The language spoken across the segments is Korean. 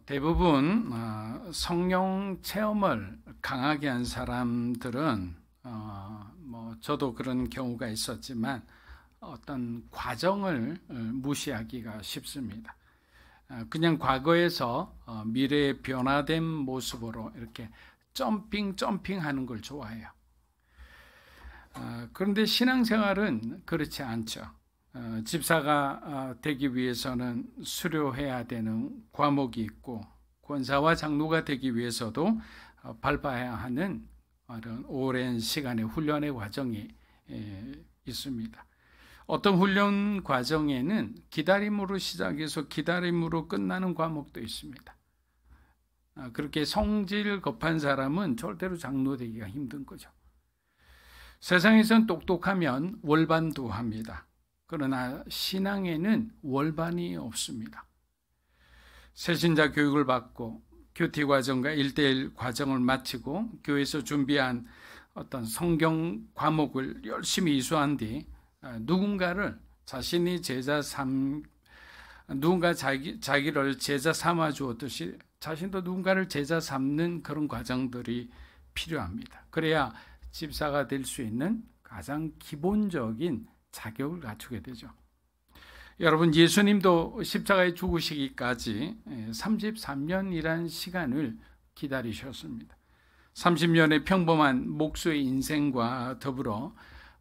대부분 성령 체험을 강하게 한 사람들은 저도 그런 경우가 있었지만 어떤 과정을 무시하기가 쉽습니다. 그냥 과거에서 미래의 변화된 모습으로 이렇게 점핑하는 걸 좋아해요. 그런데 신앙생활은 그렇지 않죠. 집사가 되기 위해서는 수료해야 되는 과목이 있고, 권사와 장로가 되기 위해서도 밟아야 하는 오랜 시간의 훈련의 과정이 있습니다. 어떤 훈련 과정에는 기다림으로 시작해서 기다림으로 끝나는 과목도 있습니다. 그렇게 성질 급한 사람은 절대로 장로 되기가 힘든 거죠. 세상에선 똑똑하면 월반도 합니다. 그러나 신앙에는 월반이 없습니다. 새신자 교육을 받고 큐티 과정과 1:1 과정을 마치고 교회에서 준비한 어떤 성경 과목을 열심히 이수한 뒤 누군가 자기를 제자 삼아 주었듯이 자신도 누군가를 제자 삼는 그런 과정들이 필요합니다. 그래야 집사가 될 수 있는 가장 기본적인 자격을 갖추게 되죠. 여러분, 예수님도 십자가에 죽으시기까지 33년이라는 시간을 기다리셨습니다. 30년의 평범한 목수의 인생과 더불어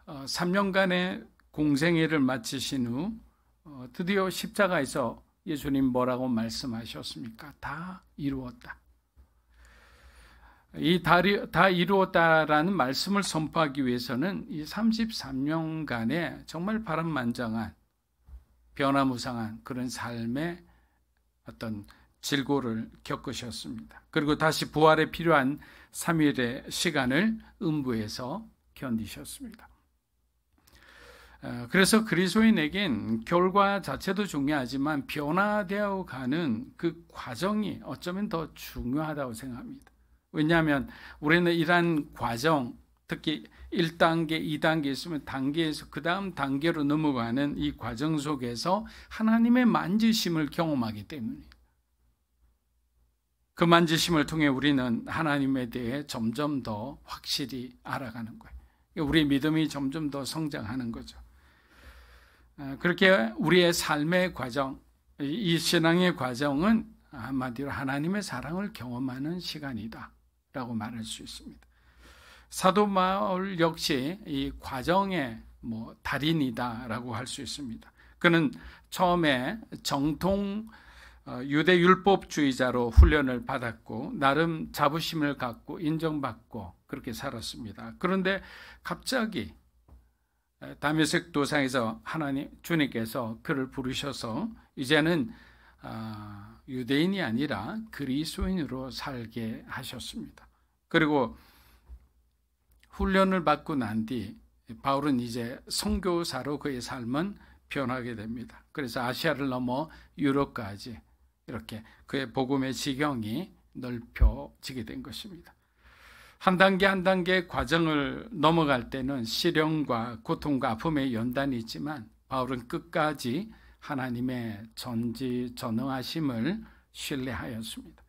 3년간의 공생애를 마치신 후 드디어 십자가에서 예수님 뭐라고 말씀하셨습니까? 다 이루었다. 다 이루었다라는 말씀을 선포하기 위해서는 이 33년간의 정말 바람만장한 변화무쌍한 그런 삶의 어떤 질고를 겪으셨습니다. 그리고 다시 부활에 필요한 3일의 시간을 음부에서 견디셨습니다. 그래서 그리스도인에겐 결과 자체도 중요하지만 변화되어 가는 그 과정이 어쩌면 더 중요하다고 생각합니다. 왜냐하면 우리는 이러한 과정, 특히 1단계, 2단계 있으면 단계에서 그 다음 단계로 넘어가는 이 과정 속에서 하나님의 만지심을 경험하기 때문이에요. 그 만지심을 통해 우리는 하나님에 대해 점점 더 확실히 알아가는 거예요. 우리 믿음이 점점 더 성장하는 거죠. 그렇게 우리의 삶의 과정, 이 신앙의 과정은 한마디로 하나님의 사랑을 경험하는 시간이다 라고 말할 수 있습니다. 사도 바울 역시 이 과정의 달인이다라고 할 수 있습니다. 그는 처음에 정통 유대 율법주의자로 훈련을 받았고 나름 자부심을 갖고 인정받고 그렇게 살았습니다. 그런데 갑자기 다메섹 도상에서 주님께서 그를 부르셔서 이제는 유대인이 아니라 그리스도인으로 살게 하셨습니다. 그리고 훈련을 받고 난 뒤 바울은 이제 선교사로 그의 삶은 변하게 됩니다. 그래서 아시아를 넘어 유럽까지 이렇게 그의 복음의 지경이 넓혀지게 된 것입니다. 한 단계 한 단계 과정을 넘어갈 때는 시련과 고통과 아픔의 연단이 있지만 바울은 끝까지 하나님의 전지전능하심을 신뢰하였습니다.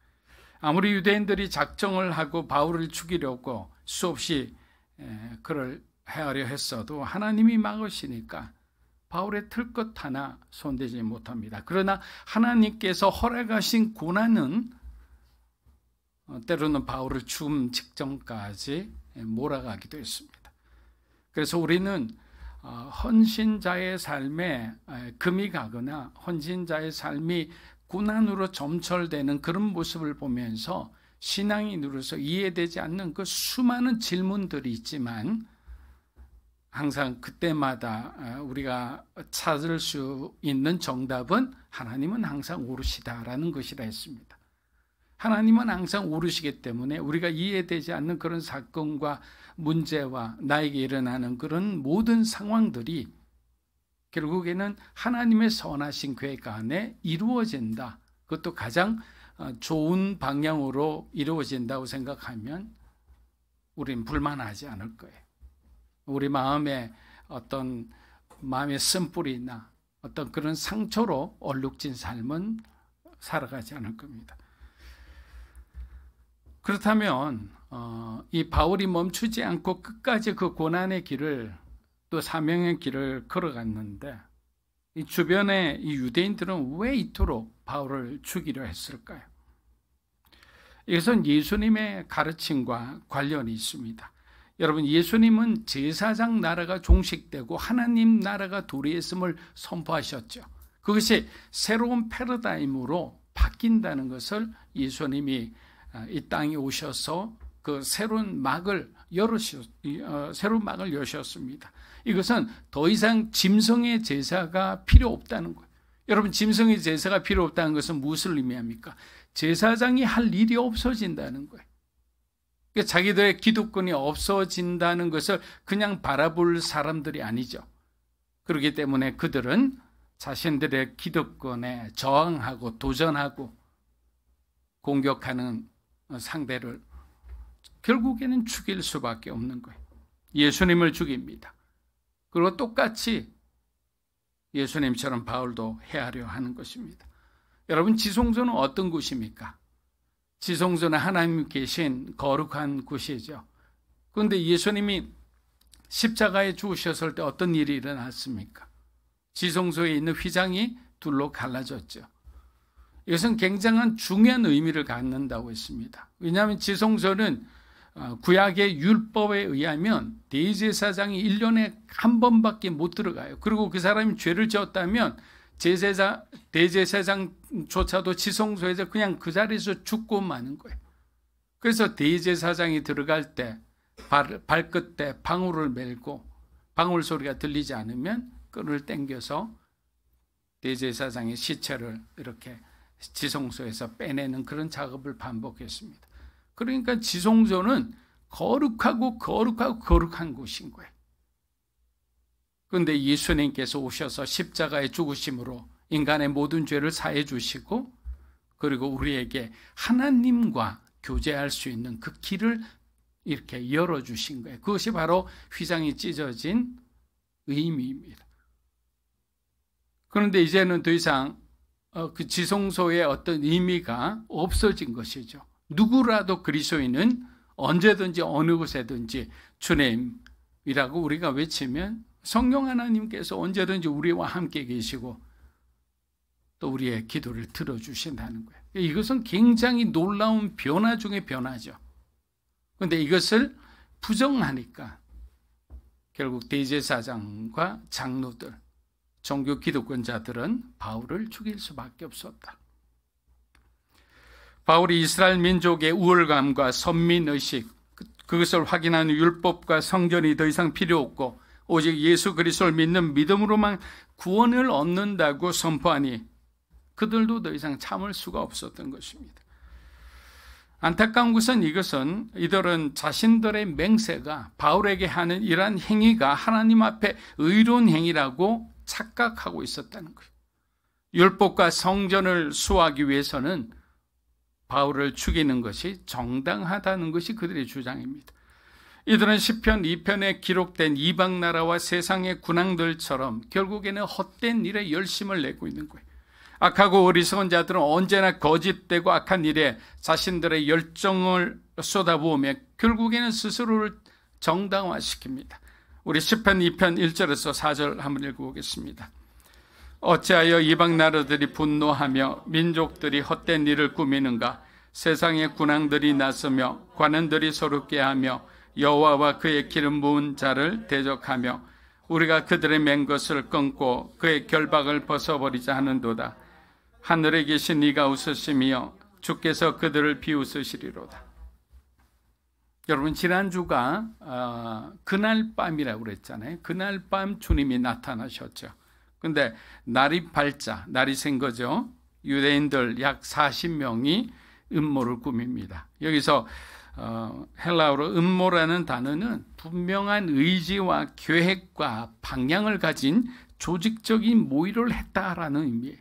아무리 유대인들이 작정을 하고 바울을 죽이려고 수없이 그를 헤아려 했어도 하나님이 막으시니까 바울의 틀것 하나 손대지 못합니다. 그러나 하나님께서 허락하신 고난은 때로는 바울을 죽음 직전까지 몰아가기도 했습니다. 그래서 우리는 헌신자의 삶에 금이 가거나 헌신자의 삶이 고난으로 점철되는 그런 모습을 보면서 신앙인으로서 이해되지 않는 그 수많은 질문들이 있지만 항상 그때마다 우리가 찾을 수 있는 정답은 하나님은 항상 옳으시다라는 것이라 했습니다. 하나님은 항상 옳으시기 때문에 우리가 이해되지 않는 그런 사건과 문제와 나에게 일어나는 그런 모든 상황들이 결국에는 하나님의 선하신 계획 안에 이루어진다. 그것도 가장 좋은 방향으로 이루어진다고 생각하면 우린 불만하지 않을 거예요. 우리 마음에 어떤 마음의 쓴뿌리나 어떤 그런 상처로 얼룩진 삶은 살아가지 않을 겁니다. 그렇다면 이 바울이 멈추지 않고 끝까지 그 고난의 길을 또 사명의 길을 걸어갔는데 이 주변의 이 유대인들은 왜 이토록 바울을 죽이려 했을까요? 이것은 예수님의 가르침과 관련이 있습니다. 여러분, 예수님은 제사장 나라가 종식되고 하나님 나라가 도래했음을 선포하셨죠. 그것이 새로운 패러다임으로 바뀐다는 것을 예수님이 이 땅에 오셔서 그 새로운 막을 여셨습니다. 이것은 더 이상 짐승의 제사가 필요 없다는 거예요. 여러분, 짐승의 제사가 필요 없다는 것은 무엇을 의미합니까? 제사장이 할 일이 없어진다는 거예요. 그러니까 자기들의 기득권이 없어진다는 것을 그냥 바라볼 사람들이 아니죠. 그렇기 때문에 그들은 자신들의 기득권에 저항하고 도전하고 공격하는 상대를 결국에는 죽일 수밖에 없는 거예요. 예수님을 죽입니다. 그리고 똑같이 예수님처럼 바울도 해하려 하는 것입니다. 여러분, 지성소는 어떤 곳입니까? 지성소는 하나님 계신 거룩한 곳이죠. 그런데 예수님이 십자가에 죽으셨을 때 어떤 일이 일어났습니까? 지성소에 있는 휘장이 둘로 갈라졌죠. 이것은 굉장한 중요한 의미를 갖는다고 했습니다. 왜냐하면 지성소는 구약의 율법에 의하면 대제사장이 1년에 한 번밖에 못 들어가요. 그리고 그 사람이 죄를 지었다면 대제사장조차도 지성소에서 그냥 그 자리에서 죽고 마는 거예요. 그래서 대제사장이 들어갈 때 발끝에 방울을 멜고 방울 소리가 들리지 않으면 끈을 당겨서 대제사장의 시체를 이렇게 지성소에서 빼내는 그런 작업을 반복했습니다. 그러니까 지성소는 거룩한 곳인 거예요. 그런데 예수님께서 오셔서 십자가에 죽으심으로 인간의 모든 죄를 사해 주시고 그리고 우리에게 하나님과 교제할 수 있는 그 길을 이렇게 열어주신 거예요. 그것이 바로 휘장이 찢어진 의미입니다. 그런데 이제는 더 이상 그 지성소의 어떤 의미가 없어진 것이죠. 누구라도 그리스도인은 언제든지 어느 곳에든지 주님이라고 우리가 외치면 성령 하나님께서 언제든지 우리와 함께 계시고 또 우리의 기도를 들어주신다는 거예요. 이것은 굉장히 놀라운 변화 중의 변화죠. 그런데 이것을 부정하니까 결국 대제사장과 장로들, 종교 기득권자들은 바울을 죽일 수밖에 없었다. 바울이 이스라엘 민족의 우월감과 선민의식, 그것을 확인하는 율법과 성전이 더 이상 필요 없고 오직 예수 그리스도를 믿는 믿음으로만 구원을 얻는다고 선포하니 그들도 더 이상 참을 수가 없었던 것입니다. 안타까운 것은 이들은 자신들의 맹세가 바울에게 하는 이러한 행위가 하나님 앞에 의로운 행위라고 착각하고 있었다는 거예요. 율법과 성전을 수호하기 위해서는 바울을 죽이는 것이 정당하다는 것이 그들의 주장입니다. 이들은 시편 2편에 기록된 이방 나라와 세상의 군왕들처럼 결국에는 헛된 일에 열심을 내고 있는 거예요. 악하고 어리석은 자들은 언제나 거짓되고 악한 일에 자신들의 열정을 쏟아부으며 결국에는 스스로를 정당화시킵니다. 우리 시편 2편 1절에서 4절 한번 읽어보겠습니다. 어찌하여 이방 나라들이 분노하며 민족들이 헛된 일을 꾸미는가? 세상의 군왕들이 나서며 관원들이 서럽게 하며 여호와와 그의 기름 부은 자를 대적하며 우리가 그들의 맨 것을 끊고 그의 결박을 벗어버리자 하는도다. 하늘에 계신 이가 웃으시며 주께서 그들을 비웃으시리로다. 여러분, 지난주가 그날 밤이라고 그랬잖아요. 그날 밤 주님이 나타나셨죠. 근데 날이 밝자, 날이 샌 거죠. 유대인들 약 40명이 음모를 꾸밉니다. 여기서 헬라어로 음모라는 단어는 분명한 의지와 계획과 방향을 가진 조직적인 모의를 했다라는 의미예요.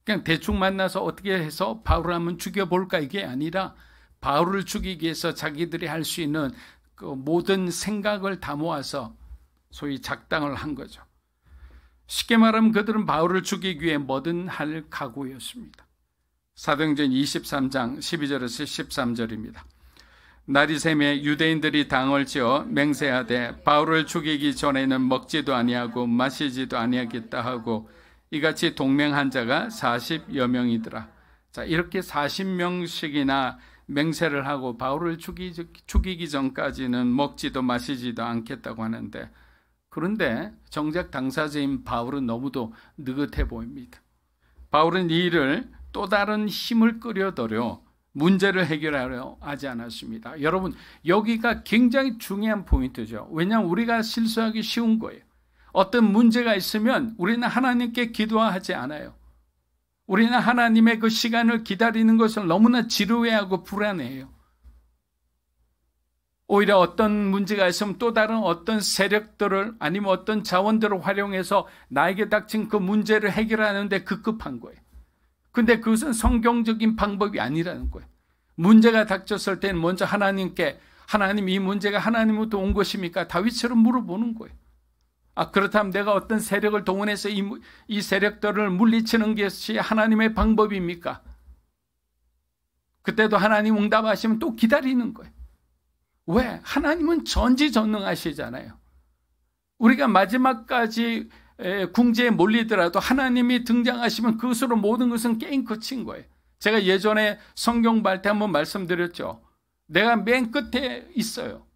그냥 대충 만나서 어떻게 해서 바울을 한번 죽여볼까 이게 아니라 바울을 죽이기 위해서 자기들이 할 수 있는 그 모든 생각을 다 모아서 소위 작당을 한 거죠. 쉽게 말하면 그들은 바울을 죽이기 위해 뭐든 할 각오였습니다. 사도행전 23장 12절에서 13절입니다. 날이 새매 유대인들이 당을 지어 맹세하되 바울을 죽이기 전에는 먹지도 아니하고 마시지도 아니하겠다 하고 이같이 동맹한 자가 40여 명이더라. 자, 이렇게 40명씩이나 맹세를 하고 바울을 죽이기 전까지는 먹지도 마시지도 않겠다고 하는데, 그런데 정작 당사자인 바울은 너무도 느긋해 보입니다. 바울은 이 일을 또 다른 힘을 끌어들여 문제를 해결하려 하지 않았습니다. 여러분, 여기가 굉장히 중요한 포인트죠. 왜냐하면 우리가 실수하기 쉬운 거예요. 어떤 문제가 있으면 우리는 하나님께 기도하지 않아요. 우리는 하나님의 그 시간을 기다리는 것을 너무나 지루해하고 불안해해요. 오히려 어떤 문제가 있으면 또 다른 어떤 세력들을 아니면 어떤 자원들을 활용해서 나에게 닥친 그 문제를 해결하는데 급급한 거예요. 근데 그것은 성경적인 방법이 아니라는 거예요. 문제가 닥쳤을 때는 먼저 하나님께, 하나님, 이 문제가 하나님부터 온 것입니까? 다윗처럼 물어보는 거예요. 그렇다면 내가 어떤 세력을 동원해서 이 세력들을 물리치는 것이 하나님의 방법입니까? 그때도 하나님 응답하시면 또 기다리는 거예요. 왜? 하나님은 전지전능하시잖아요. 우리가 마지막까지 궁지에 몰리더라도 하나님이 등장하시면 그것으로 모든 것은 게임 끝인 거예요. 제가 예전에 성경 발 때 한번 말씀드렸죠. 내가 맨 끝에 있어요.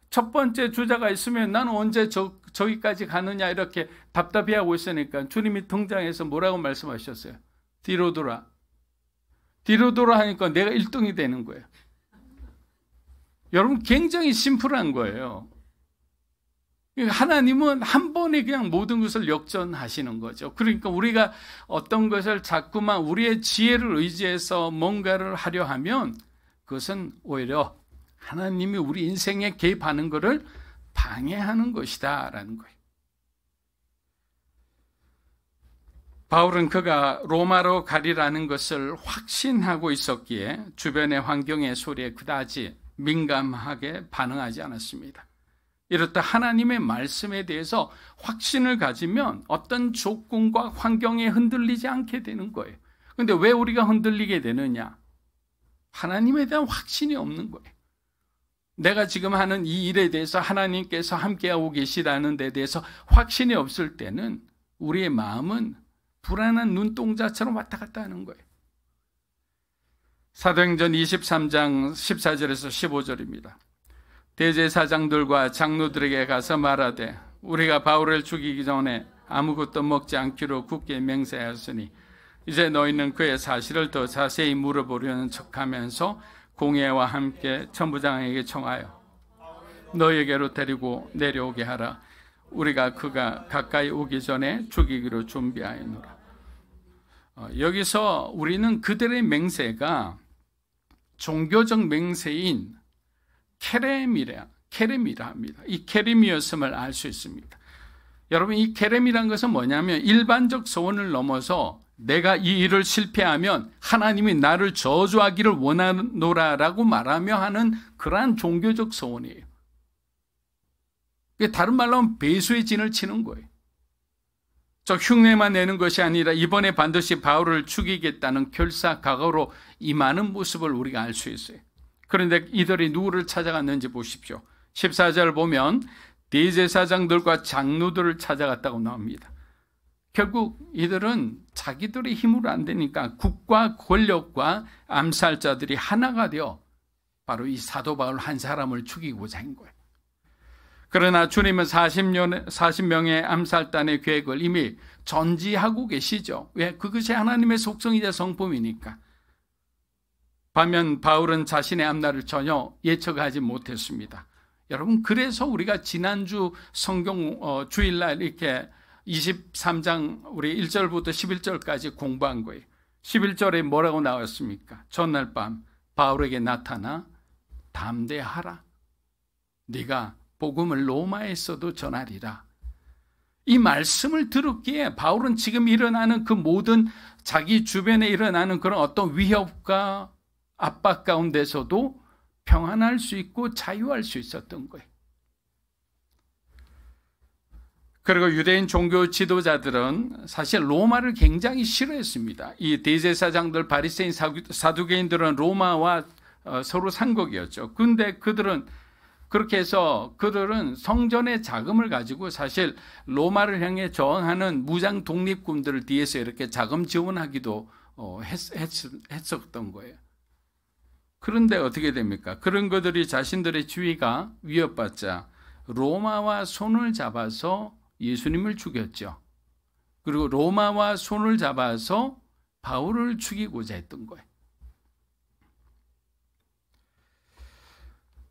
첫 번째 주자가 있으면 나는 언제 저기까지 가느냐 이렇게 답답해하고 있으니까 주님이 등장해서 뭐라고 말씀하셨어요? 뒤로 돌아. 뒤로 돌아 하니까 내가 1등이 되는 거예요. 여러분, 굉장히 심플한 거예요. 하나님은 한 번에 그냥 모든 것을 역전하시는 거죠. 그러니까 우리가 어떤 것을 자꾸만 우리의 지혜를 의지해서 뭔가를 하려 하면 그것은 오히려 하나님이 우리 인생에 개입하는 것을 방해하는 것이다 라는 거예요. 바울은 그가 로마로 가리라는 것을 확신하고 있었기에 주변의 환경의 소리에 그다지 민감하게 반응하지 않았습니다. 이렇다 하나님의 말씀에 대해서 확신을 가지면 어떤 조건과 환경에 흔들리지 않게 되는 거예요. 그런데 왜 우리가 흔들리게 되느냐? 하나님에 대한 확신이 없는 거예요. 내가 지금 하는 이 일에 대해서 하나님께서 함께하고 계시다는 데 대해서 확신이 없을 때는 우리의 마음은 불안한 눈동자처럼 왔다 갔다 하는 거예요. 사도행전 23장 14절에서 15절입니다. 대제사장들과 장로들에게 가서 말하되 우리가 바울을 죽이기 전에 아무것도 먹지 않기로 굳게 맹세하였으니 이제 너희는 그의 사실을 더 자세히 물어보려는 척하면서 공회와 함께 천부장에게 청하여 너희에게로 데리고 내려오게 하라. 우리가 그가 가까이 오기 전에 죽이기로 준비하였노라. 여기서 우리는 그들의 맹세가 종교적 맹세인 케렘이라 합니다. 이 케렘이었음을 알 수 있습니다. 여러분, 이 케렘이란 것은 뭐냐면 일반적 소원을 넘어서 내가 이 일을 실패하면 하나님이 나를 저주하기를 원하노라라고 말하며 하는 그러한 종교적 소원이에요. 다른 말로 하면 배수의 진을 치는 거예요. 저 흉내만 내는 것이 아니라 이번에 반드시 바울을 죽이겠다는 결사각오로 임하는 모습을 우리가 알 수 있어요. 그런데 이들이 누구를 찾아갔는지 보십시오. 14절 보면 대제사장들과 장로들을 찾아갔다고 나옵니다. 결국 이들은 자기들의 힘으로 안 되니까 국가 권력과 암살자들이 하나가 되어 바로 이 사도 바울 한 사람을 죽이고자 한 거예요. 그러나 주님은 40명의 암살단의 계획을 이미 전지하고 계시죠. 왜? 그것이 하나님의 속성이자 성품이니까. 반면 바울은 자신의 앞날을 전혀 예측하지 못했습니다. 여러분, 그래서 우리가 지난주 성경 주일날 이렇게 23장 우리 1절부터 11절까지 공부한 거예요. 11절에 뭐라고 나왔습니까? 전날 밤 바울에게 나타나 담대하라. 네가 복음을 로마에서도 전하리라. 이 말씀을 들었기에 바울은 지금 일어나는 그 모든 자기 주변에 일어나는 그런 어떤 위협과 압박 가운데서도 평안할 수 있고 자유할 수 있었던 거예요. 그리고 유대인 종교 지도자들은 사실 로마를 굉장히 싫어했습니다. 이 대제사장들, 바리새인, 사두개인들은 로마와 서로 상국이었죠. 근데 그들은 그렇게 해서 그들은 성전의 자금을 가지고 사실 로마를 향해 저항하는 무장 독립군들을 뒤에서 이렇게 자금 지원하기도 했었던 거예요. 그런데 어떻게 됩니까? 그런 것들이 자신들의 지위가 위협받자 로마와 손을 잡아서 예수님을 죽였죠. 그리고 로마와 손을 잡아서 바울을 죽이고자 했던 거예요.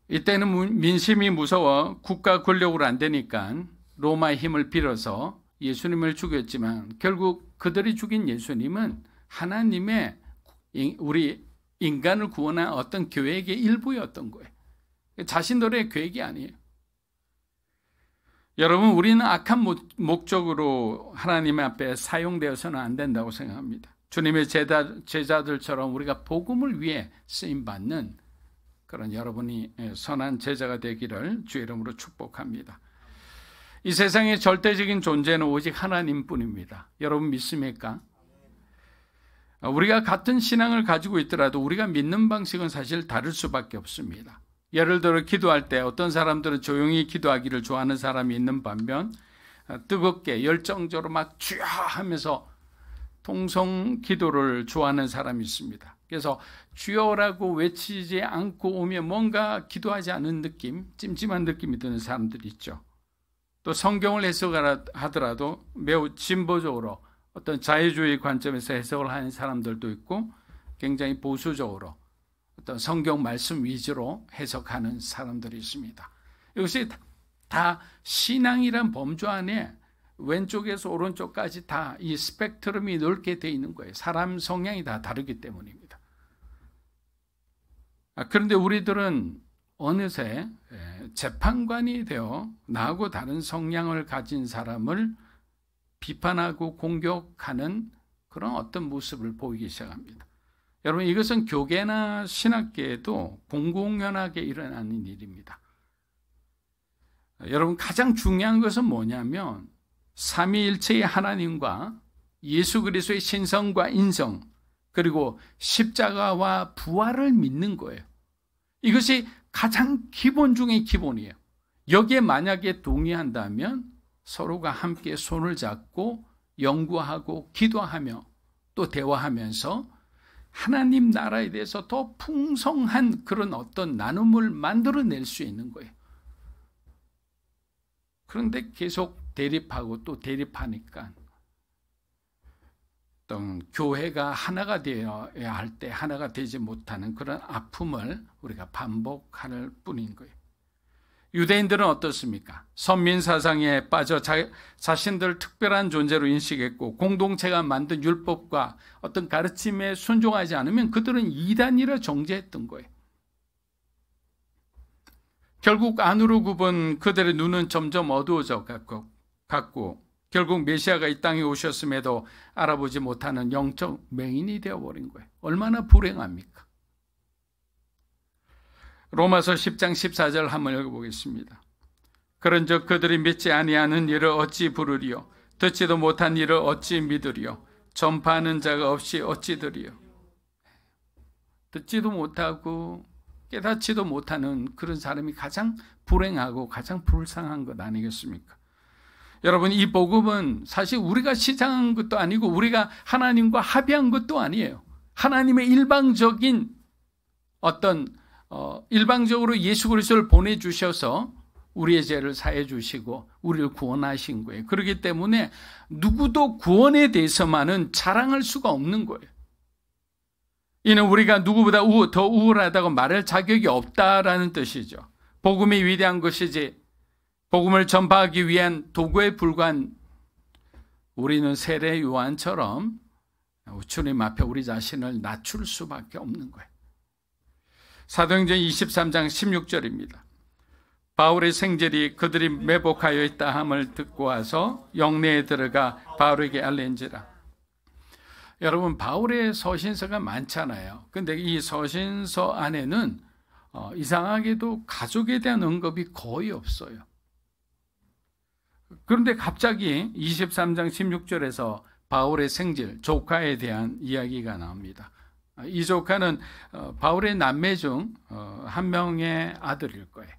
이때는 민심이 무서워 국가 권력으로 안 되니까 로마의 힘을 빌어서 예수님을 죽였지만 결국 그들이 죽인 예수님은 하나님의 우리 인간을 구원한 어떤 계획의 일부였던 거예요. 자신들의 계획이 아니에요. 여러분, 우리는 악한 목적으로 하나님 앞에 사용되어서는 안 된다고 생각합니다. 주님의 제자들처럼 우리가 복음을 위해 쓰임받는 그런 여러분이 선한 제자가 되기를 주의 이름으로 축복합니다. 이 세상의 절대적인 존재는 오직 하나님뿐입니다. 여러분 믿습니까? 우리가 같은 신앙을 가지고 있더라도 우리가 믿는 방식은 사실 다를 수밖에 없습니다. 예를 들어 기도할 때 어떤 사람들은 조용히 기도하기를 좋아하는 사람이 있는 반면 뜨겁게 열정적으로 막 주야 하면서 통성 기도를 좋아하는 사람이 있습니다. 그래서 주여라고 외치지 않고 오면 뭔가 기도하지 않은 느낌, 찜찜한 느낌이 드는 사람들이 있죠. 또 성경을 해석하더라도 매우 진보적으로 어떤 자유주의 관점에서 해석을 하는 사람들도 있고 굉장히 보수적으로 어떤 성경 말씀 위주로 해석하는 사람들이 있습니다. 이것이 다 신앙이란 범주 안에 왼쪽에서 오른쪽까지 다 이 스펙트럼이 넓게 되어 있는 거예요. 사람 성향이 다 다르기 때문입니다. 그런데 우리들은 어느새 재판관이 되어 나하고 다른 성향을 가진 사람을 비판하고 공격하는 그런 어떤 모습을 보이기 시작합니다. 여러분, 이것은 교계나 신학계에도 공공연하게 일어나는 일입니다. 여러분, 가장 중요한 것은 뭐냐면 삼위일체의 하나님과 예수 그리스도의 신성과 인성, 그리고 십자가와 부활을 믿는 거예요. 이것이 가장 기본 중의 기본이에요. 여기에 만약에 동의한다면 서로가 함께 손을 잡고 연구하고 기도하며 또 대화하면서 하나님 나라에 대해서 더 풍성한 그런 어떤 나눔을 만들어낼 수 있는 거예요. 그런데 계속 대립하고 또 대립하니까 어떤 교회가 하나가 되어야 할 때 하나가 되지 못하는 그런 아픔을 우리가 반복할 뿐인 거예요. 유대인들은 어떻습니까? 선민 사상에 빠져 자신들 특별한 존재로 인식했고 공동체가 만든 율법과 어떤 가르침에 순종하지 않으면 그들은 이단이라 정죄했던 거예요. 결국 안으로 굽은 그들의 눈은 점점 어두워져 갔고 결국 메시아가 이 땅에 오셨음에도 알아보지 못하는 영적 맹인이 되어버린 거예요. 얼마나 불행합니까? 로마서 10장 14절 한번 읽어보겠습니다. 그런즉 그들이 믿지 아니하는 일을 어찌 부르리요? 듣지도 못한 일을 어찌 믿으리요? 전파하는 자가 없이 어찌 들으리요? 듣지도 못하고 깨닫지도 못하는 그런 사람이 가장 불행하고 가장 불쌍한 것 아니겠습니까? 여러분, 이 복음은 사실 우리가 시작한 것도 아니고 우리가 하나님과 합의한 것도 아니에요. 하나님의 일방적인 어떤 일방적으로 예수 그리스도를 보내주셔서 우리의 죄를 사해 주시고 우리를 구원하신 거예요. 그렇기 때문에 누구도 구원에 대해서만은 자랑할 수가 없는 거예요. 이는 우리가 누구보다 더 우월하다고 말할 자격이 없다라는 뜻이죠. 복음이 위대한 것이지 복음을 전파하기 위한 도구에 불과한 우리는 세례 요한처럼 주님 앞에 우리 자신을 낮출 수밖에 없는 거예요. 사도행전 23장 16절입니다. 바울의 생질이 그들이 매복하여 있다 함을 듣고 와서 영내에 들어가 바울에게 알린지라. 여러분, 바울의 서신서가 많잖아요. 근데 이 서신서 안에는 이상하게도 가족에 대한 언급이 거의 없어요. 그런데 갑자기 23장 16절에서 바울의 생질, 조카에 대한 이야기가 나옵니다. 이 조카는 바울의 남매 중 한 명의 아들일 거예요.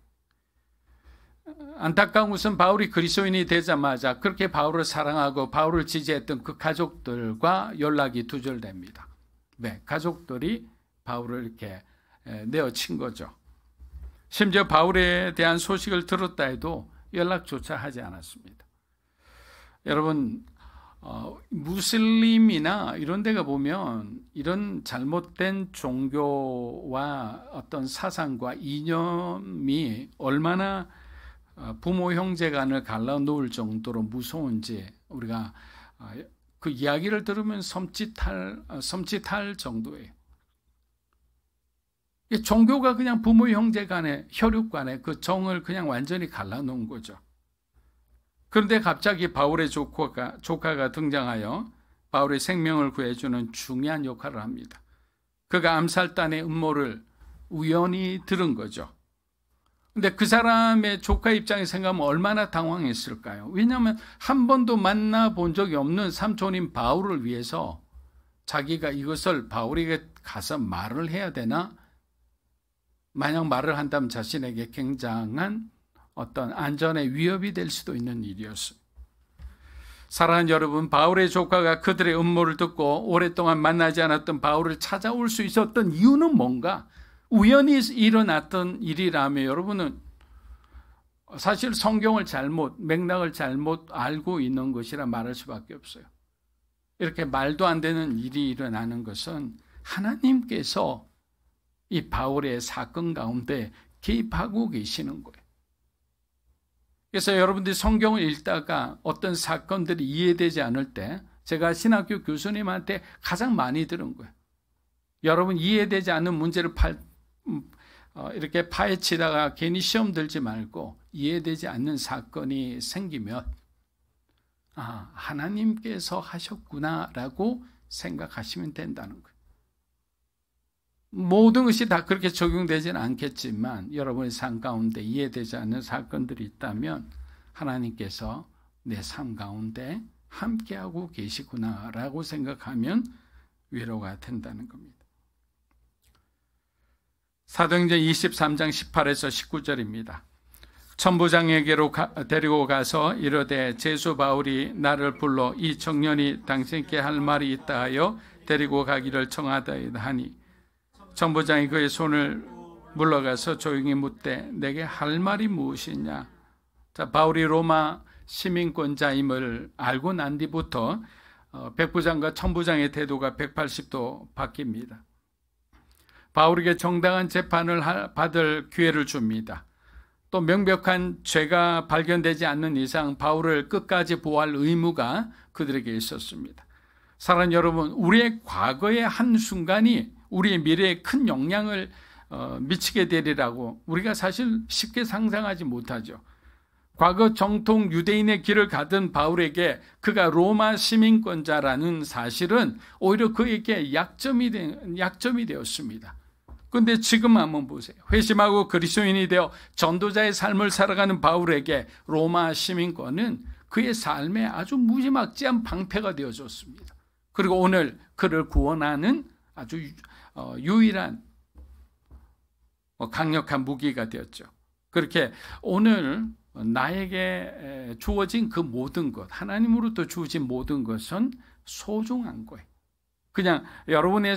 안타까운 것은 바울이 그리스도인이 되자마자 그렇게 바울을 사랑하고 바울을 지지했던 그 가족들과 연락이 두절됩니다. 네, 가족들이 바울을 이렇게 내어친 거죠. 심지어 바울에 대한 소식을 들었다 해도 연락조차 하지 않았습니다. 여러분, 무슬림이나 이런 데가 보면 이런 잘못된 종교와 어떤 사상과 이념이 얼마나 부모 형제 간을 갈라놓을 정도로 무서운지 우리가 그 이야기를 들으면 섬찟할 정도예요. 종교가 그냥 부모 형제 간의 혈육 간의 그 정을 그냥 완전히 갈라놓은 거죠. 그런데 갑자기 바울의 조카가 등장하여 바울의 생명을 구해주는 중요한 역할을 합니다. 그가 암살단의 음모를 우연히 들은 거죠. 근데 그 사람의 조카 입장에서 생각하면 얼마나 당황했을까요? 왜냐하면 한 번도 만나본 적이 없는 삼촌인 바울을 위해서 자기가 이것을 바울에게 가서 말을 해야 되나? 만약 말을 한다면 자신에게 굉장한 어떤 안전에 위협이 될 수도 있는 일이었어요. 사랑하는 여러분, 바울의 조카가 그들의 음모를 듣고 오랫동안 만나지 않았던 바울을 찾아올 수 있었던 이유는 뭔가? 우연히 일어났던 일이라면 여러분은 사실 성경을 맥락을 잘못 알고 있는 것이라 말할 수밖에 없어요. 이렇게 말도 안 되는 일이 일어나는 것은 하나님께서 이 바울의 사건 가운데 개입하고 계시는 거예요. 그래서 여러분들이 성경을 읽다가 어떤 사건들이 이해되지 않을 때 제가 신학교 교수님한테 가장 많이 들은 거예요. 여러분 이해되지 않는 문제를 이렇게 파헤치다가 괜히 시험 들지 말고 이해되지 않는 사건이 생기면 하나님께서 하셨구나라고 생각하시면 된다는 거예요. 모든 것이 다 그렇게 적용되지는 않겠지만 여러분의 삶 가운데 이해되지 않는 사건들이 있다면 하나님께서 내 삶 가운데 함께하고 계시구나라고 생각하면 위로가 된다는 겁니다. 사도행전 23장 18에서 19절입니다. 천부장에게로 데리고 가서 이르되 제수 바울이 나를 불러 이 청년이 당신께 할 말이 있다 하여 데리고 가기를 청하다이다 하니 천부장이 그의 손을 물러가서 조용히 묻되 내게 할 말이 무엇이냐. 자, 바울이 로마 시민권자임을 알고 난 뒤부터 백부장과 천부장의 태도가 180도 바뀝니다. 바울에게 정당한 재판을 받을 기회를 줍니다. 또 명백한 죄가 발견되지 않는 이상 바울을 끝까지 보호할 의무가 그들에게 있었습니다. 사랑하는 여러분, 우리의 과거의 한순간이 우리의 미래에 큰 영향을 미치게 되리라고 우리가 사실 쉽게 상상하지 못하죠. 과거 정통 유대인의 길을 가던 바울에게 그가 로마 시민권자라는 사실은 오히려 그에게 약점이 되었습니다. 그런데 지금 한번 보세요. 회심하고 그리스도인이 되어 전도자의 삶을 살아가는 바울에게 로마 시민권은 그의 삶에 아주 무지막지한 방패가 되어줬습니다. 그리고 오늘 그를 구원하는 아주 유일한 강력한 무기가 되었죠. 그렇게 오늘 나에게 주어진 그 모든 것, 하나님으로부터 주어진 모든 것은 소중한 거예요. 그냥 여러분의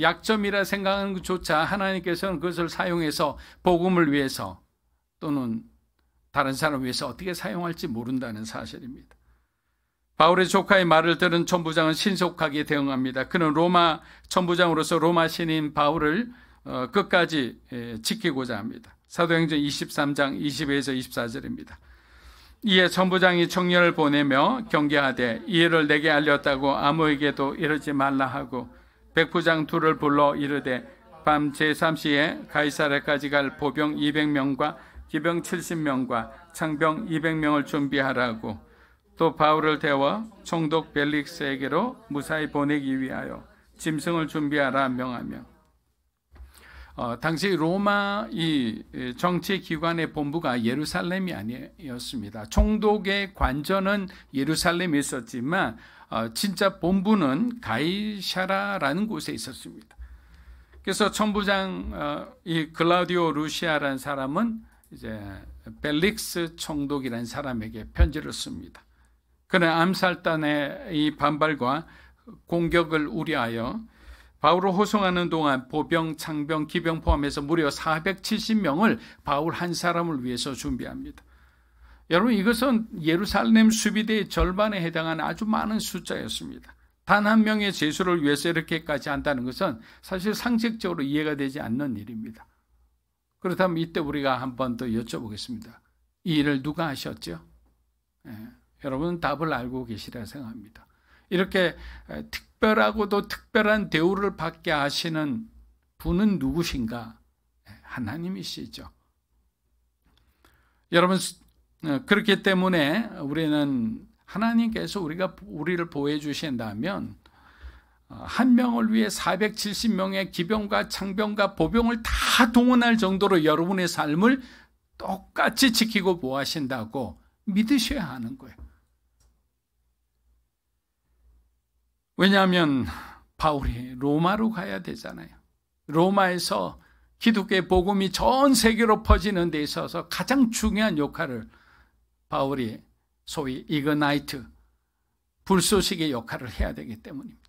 약점이라 생각하는 것조차 하나님께서는 그것을 사용해서 복음을 위해서 또는 다른 사람을 위해서 어떻게 사용할지 모른다는 사실입니다. 바울의 조카의 말을 들은 천부장은 신속하게 대응합니다. 그는 로마 천부장으로서 로마 신인 바울을 끝까지 지키고자 합니다. 사도행전 23장 22에서 24절입니다. 이에 천부장이 청년을 보내며 경계하되 이 일을 내게 알렸다고 아무에게도 이르지 말라 하고 백부장 둘을 불러 이르되 밤 제3시에 가이사랴까지 갈 보병 200명과 기병 70명과 창병 200명을 준비하라고 또 바울을 태워 총독 벨릭스에게로 무사히 보내기 위하여 짐승을 준비하라 명하며 당시 로마 이 정치기관의 본부가 예루살렘이 아니었습니다. 총독의 관저는 예루살렘에 있었지만 진짜 본부는 가이사라라는 곳에 있었습니다. 그래서 천부장 이 글라우디오 루시아라는 사람은 이제 벨릭스 총독이라는 사람에게 편지를 씁니다. 그는 암살단의 이 반발과 공격을 우려하여 바울을 호송하는 동안 보병, 창병, 기병 포함해서 무려 470명을 바울 한 사람을 위해서 준비합니다. 여러분, 이것은 예루살렘 수비대의 절반에 해당하는 아주 많은 숫자였습니다. 단 한 명의 제수를 위해서 이렇게까지 한다는 것은 사실 상식적으로 이해가 되지 않는 일입니다. 그렇다면 이때 우리가 한 번 더 여쭤보겠습니다. 이 일을 누가 하셨죠? 여러분 답을 알고 계시리라 생각합니다. 이렇게 특별하고도 특별한 대우를 받게 하시는 분은 누구신가? 하나님이시죠. 여러분, 그렇기 때문에 우리는 하나님께서 우리를 보호해 주신다면 한 명을 위해 470명의 기병과 창병과 보병을 다 동원할 정도로 여러분의 삶을 똑같이 지키고 보호하신다고 믿으셔야 하는 거예요. 왜냐하면 바울이 로마로 가야 되잖아요. 로마에서 기독교의 복음이 전 세계로 퍼지는 데 있어서 가장 중요한 역할을 바울이 소위 이그나이트, 불쏘시개 역할을 해야 되기 때문입니다.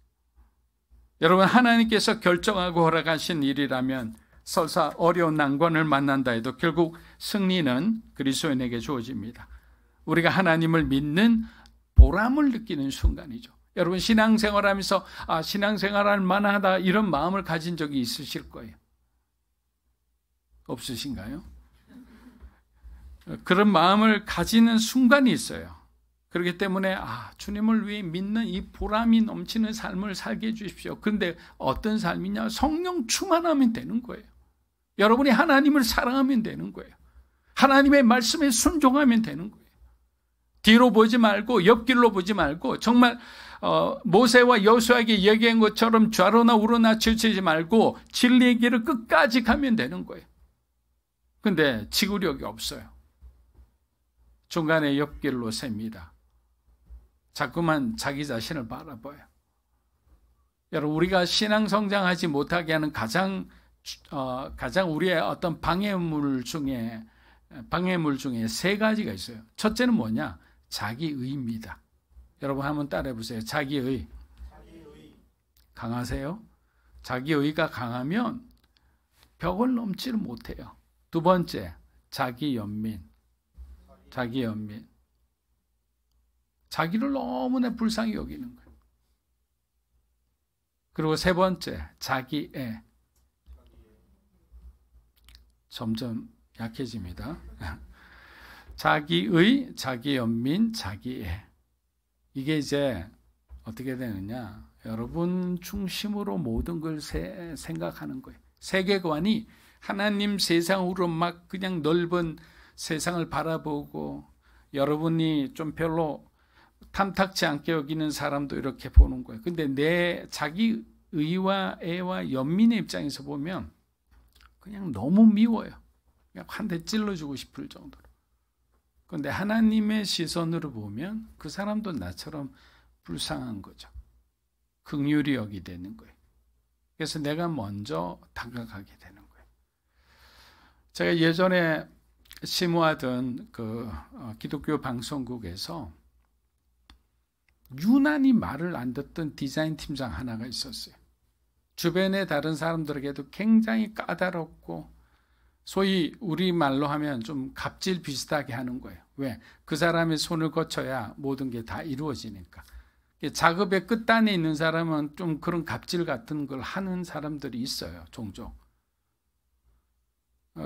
여러분, 하나님께서 결정하고 허락하신 일이라면 설사 어려운 난관을 만난다 해도 결국 승리는 그리스도인에게 주어집니다. 우리가 하나님을 믿는 보람을 느끼는 순간이죠. 여러분, 신앙생활하면서 신앙생활할 만하다 이런 마음을 가진 적이 있으실 거예요. 없으신가요? 그런 마음을 가지는 순간이 있어요. 그렇기 때문에 주님을 위해 믿는 이 보람이 넘치는 삶을 살게 해주십시오. 그런데 어떤 삶이냐? 성령 충만하면 되는 거예요. 여러분이 하나님을 사랑하면 되는 거예요. 하나님의 말씀에 순종하면 되는 거예요. 뒤로 보지 말고 옆길로 보지 말고 정말 모세와 여호수아에게 얘기한 것처럼 좌로나 우로나 치우치지 말고 진리의 길을 끝까지 가면 되는 거예요. 근데 지구력이 없어요. 중간에 옆길로 셉니다. 자꾸만 자기 자신을 바라봐요. 여러분, 우리가 신앙 성장하지 못하게 하는 가장 우리의 어떤 방해물 중에 세 가지가 있어요. 첫째는 뭐냐? 자기의입니다. 여러분 한번 따라해 보세요. 자기의. 강하세요? 자기의가 강하면 벽을 넘지를 못해요. 두 번째, 자기연민. 자기를 너무나 불쌍히 여기는 거예요. 그리고 세 번째, 자기애. 점점 약해집니다. 자기의, 자기연민, 자기애. 이게 이제 어떻게 되느냐? 여러분 중심으로 모든 걸 생각하는 거예요. 세계관이 하나님 세상으로 막 그냥 넓은 세상을 바라보고, 여러분이 좀 별로 탐탁지 않게 여기는 사람도 이렇게 보는 거예요. 근데 내 자기 의와 애와 연민의 입장에서 보면 그냥 너무 미워요. 그냥 한 대 찔러주고 싶을 정도로. 근데 하나님의 시선으로 보면 그 사람도 나처럼 불쌍한 거죠. 긍휼히 여기게 되는 거예요. 그래서 내가 먼저 다가가게 되는 거예요. 제가 예전에 심우하던 기독교 방송국에서 유난히 말을 안 듣던 디자인 팀장 하나가 있었어요. 주변의 다른 사람들에게도 굉장히 까다롭고, 소위 우리말로 하면 좀 갑질 비슷하게 하는 거예요. 왜? 그 사람의 손을 거쳐야 모든 게 다 이루어지니까. 작업의 끝단에 있는 사람은 좀 그런 갑질 같은 걸 하는 사람들이 있어요, 종종.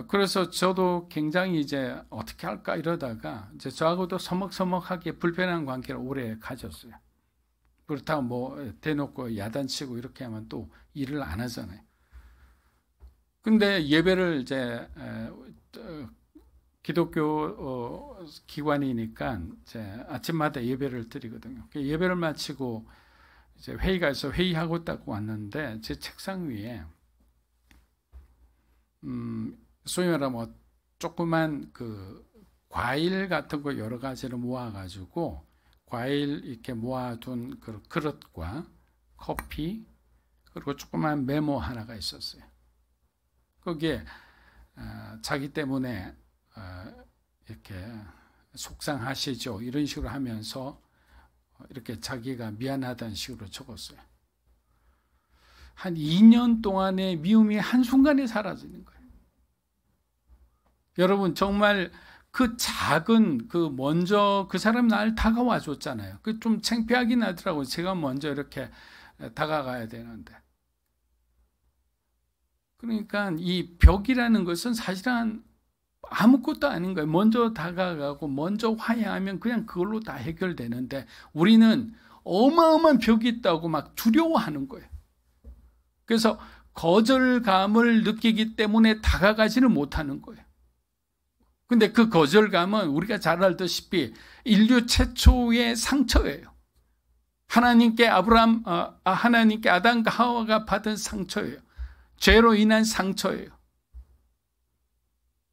그래서 저도 굉장히 이제 어떻게 할까 이러다가 이제 저하고도 서먹서먹하게 불편한 관계를 오래 가졌어요. 그렇다고 뭐 대놓고 야단치고 이렇게 하면 또 일을 안 하잖아요. 근데 예배를 이제 기독교 기관이니까 이제 아침마다 예배를 드리거든요. 예배를 마치고 이제 회의가 있어 회의하고 딱 왔는데 제 책상 위에 소위 말하면 뭐 조그만 그 과일 같은 거 여러 가지를 모아가지고 과일 이렇게 모아둔 그 그릇과 커피 그리고 조그만 메모 하나가 있었어요. 거기에 자기 때문에 이렇게 속상하시죠 이런 식으로 하면서 이렇게 자기가 미안하다는 식으로 적었어요. 한 2년 동안의 미움이 한순간에 사라지는 거예요. 여러분 정말 그 작은 그 먼저 그 사람 날 다가와 줬잖아요. 그 좀 창피하긴 하더라고요. 제가 먼저 이렇게 다가가야 되는데. 그러니까 이 벽이라는 것은 사실은 아무것도 아닌 거예요. 먼저 다가가고 먼저 화해하면 그냥 그걸로 다 해결되는데 우리는 어마어마한 벽이 있다고 막 두려워하는 거예요. 그래서 거절감을 느끼기 때문에 다가가지는 못하는 거예요. 근데 그 거절감은 우리가 잘 알다시피 인류 최초의 상처예요. 하나님께 하나님께 아담과 하와가 받은 상처예요. 죄로 인한 상처예요.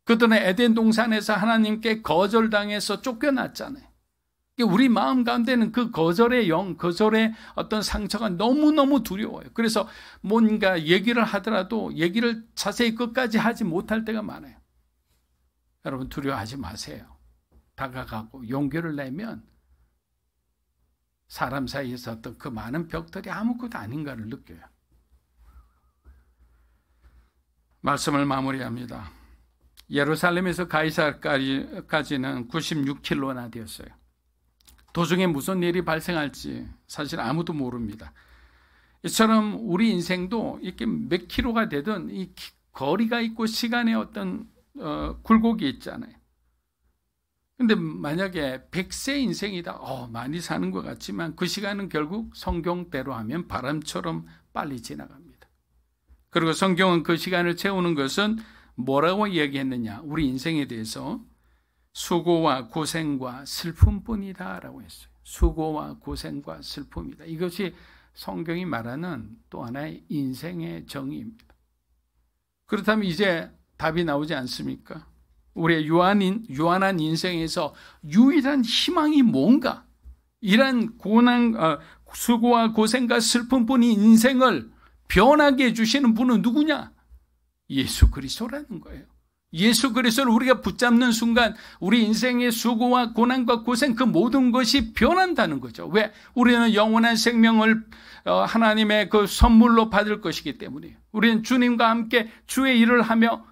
그들은 에덴 동산에서 하나님께 거절당해서 쫓겨났잖아요. 우리 마음 가운데는 그 거절의 영, 거절의 어떤 상처가 너무너무 두려워요. 그래서 뭔가 얘기를 하더라도 얘기를 자세히 끝까지 하지 못할 때가 많아요. 여러분 두려워하지 마세요. 다가가고 용기를 내면 사람 사이에서 어떤 그 많은 벽들이 아무것도 아닌가를 느껴요. 말씀을 마무리합니다. 예루살렘에서 가이사르까지는 96km나 되었어요. 도중에 무슨 일이 발생할지 사실 아무도 모릅니다. 이처럼 우리 인생도 이렇게 몇 킬로가 되든 이 거리가 있고 시간의 어떤 굴곡이 있잖아요. 근데 만약에 100세 인생이다. 많이 사는 것 같지만 그 시간은 결국 성경대로 하면 바람처럼 빨리 지나갑니다. 그리고 성경은 그 시간을 채우는 것은 뭐라고 이야기했느냐? 우리 인생에 대해서 수고와 고생과 슬픔뿐이다 라고 했어요. 수고와 고생과 슬픔이다. 이것이 성경이 말하는 또 하나의 인생의 정의입니다. 그렇다면 이제 답이 나오지 않습니까? 우리의 유한한 인생에서 유일한 희망이 뭔가? 이런 수고와 고생과 슬픔뿐인 인생을 변하게 해주시는 분은 누구냐? 예수 그리스도라는 거예요. 예수 그리스도를 우리가 붙잡는 순간 우리 인생의 수고와 고난과 고생 그 모든 것이 변한다는 거죠. 왜? 우리는 영원한 생명을 하나님의 그 선물로 받을 것이기 때문이에요. 우리는 주님과 함께 주의 일을 하며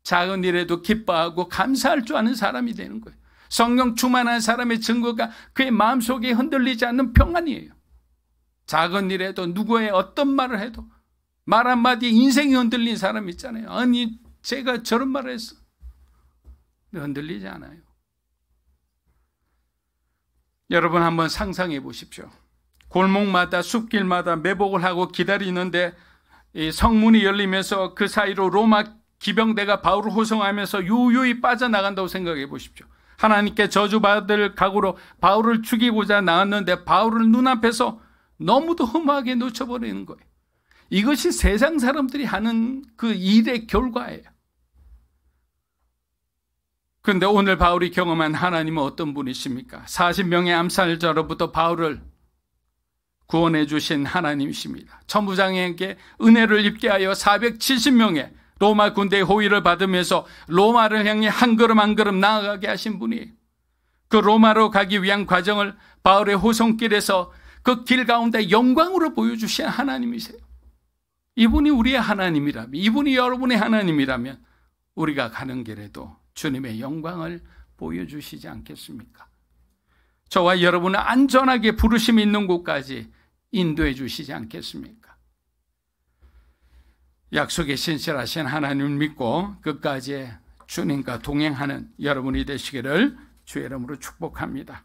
작은 일에도 기뻐하고 감사할 줄 아는 사람이 되는 거예요. 성령 충만한 사람의 증거가 그의 마음속에 흔들리지 않는 평안이에요. 작은 일에도 누구의 어떤 말을 해도 말 한마디에 인생이 흔들린 사람 있잖아요. 아니 제가 저런 말을 했어. 근데 흔들리지 않아요. 여러분 한번 상상해 보십시오. 골목마다 숲길마다 매복을 하고 기다리는데 이 성문이 열리면서 그 사이로 로마 기병대가 바울을 호송하면서 유유히 빠져나간다고 생각해 보십시오. 하나님께 저주받을 각오로 바울을 죽이고자 나왔는데 바울을 눈앞에서 너무도 험하게 놓쳐버리는 거예요. 이것이 세상 사람들이 하는 그 일의 결과예요. 그런데 오늘 바울이 경험한 하나님은 어떤 분이십니까? 40명의 암살자로부터 바울을 구원해 주신 하나님이십니다. 천부장에게 은혜를 입게 하여 470명의 로마 군대의 호위를 받으면서 로마를 향해 한 걸음 한 걸음 나아가게 하신 분이에요. 그 로마로 가기 위한 과정을 바울의 호송길에서 그 길 가운데 영광으로 보여주신 하나님이세요. 이분이 우리의 하나님이라면, 이분이 여러분의 하나님이라면 우리가 가는 길에도 주님의 영광을 보여주시지 않겠습니까? 저와 여러분을 안전하게 부르심 있는 곳까지 인도해 주시지 않겠습니까? 약속에 신실하신 하나님을 믿고 끝까지 주님과 동행하는 여러분이 되시기를 주의 이름으로 축복합니다.